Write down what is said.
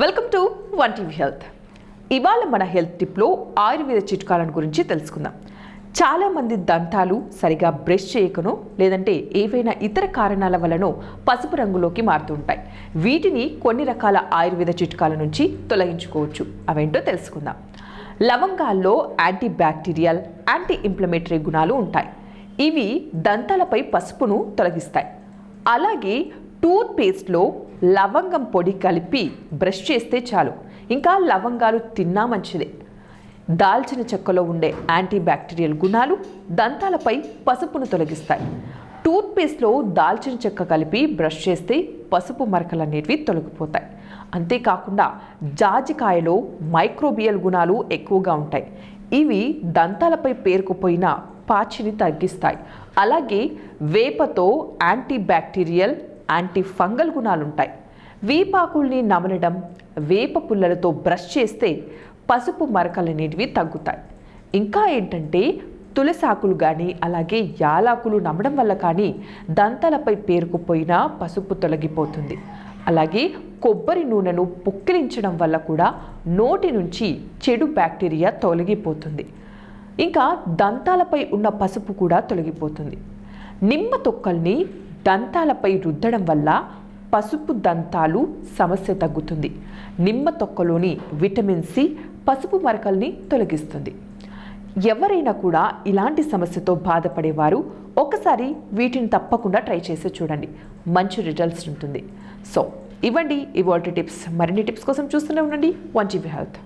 Welcome to one TV health. ఇవాళ మన health టిప్లో Ayurveda చిట్కాలను గురించి తెలుసుకుందాం. చాలామంది దంతాలు సరిగా బ్రష్ చేయకనో లేదంటే ఏవైనా ఇతర కారణాల వలనో పసుపు రంగులోకి మారుతుంటాయి. వీటిని కొన్ని రకాల ఆయుర్వేద చిట్కాల నుంచి తొలగించుకోవచ్చు. అవేంటో తెలుసుకుందాం. లవంగాల్లో యాంటీ బ్యాక్టీరియల్, యాంటీ ఇన్ఫ్లమేటరీ గుణాలు ఉంటాయి. ఇవి దంతాలపై పసుపును తొలగిస్తాయి. అలాగే టూత్ పేస్ట్లో లవంగం పొడి కలిపి బ్రష్ చేస్తే చాలు. ఇంకా లవంగాలు తిన్నా మంచిదే. దాల్చిన చెక్కలో ఉండే యాంటీ బ్యాక్టీరియల్ గుణాలు దంతాలపై పసుపును తొలగిస్తాయి. టూత్ పేస్ట్లో దాల్చిన చెక్క కలిపి బ్రష్ చేస్తే పసుపు మరకలు అనేటివి తొలగిపోతాయి. అంతేకాకుండా జాజికాయలో మైక్రోబియల్ గుణాలు ఎక్కువగా ఉంటాయి. ఇవి దంతాలపై పేరుకుపోయిన పాచిని తగ్గిస్తాయి. అలాగే వేపతో యాంటీ బ్యాక్టీరియల్, యాంటీ ఫంగల్ గుణాలు ఉంటాయి. వేపాకుల్ని నమలడం, వేప పుల్లలతో బ్రష్ చేస్తే పసుపు మరకలు అనేటివి తగ్గుతాయి. ఇంకా ఏంటంటే తులసాకులు కానీ అలాగే యాలాకులు నమలడం వల్ల కానీ దంతాలపై పేరుకుపోయిన పసుపు తొలగిపోతుంది. అలాగే కొబ్బరి నూనెను పుక్కిలించడం వల్ల కూడా నోటి నుంచి చెడు బ్యాక్టీరియా తొలగిపోతుంది. ఇంకా దంతాలపై ఉన్న పసుపు కూడా తొలగిపోతుంది. నిమ్మ తొక్కల్ని దంతాలపై రుద్దడం వల్ల పసుపు దంతాలు సమస్య తగ్గుతుంది. నిమ్మ తొక్కలోని విటమిన్ సి పసుపు మరకల్ని తొలగిస్తుంది. ఎవరైనా కూడా ఇలాంటి సమస్యతో బాధపడేవారు ఒకసారి వీటిని తప్పకుండా ట్రై చేసి చూడండి. మంచి రిజల్ట్స్ ఉంటుంది. సో ఇవ్వండి ఇవాల్టి టిప్స్. మరిన్ని టిప్స్ కోసం చూస్తూనే ఉండండి వన్ టీవీ హెల్త్.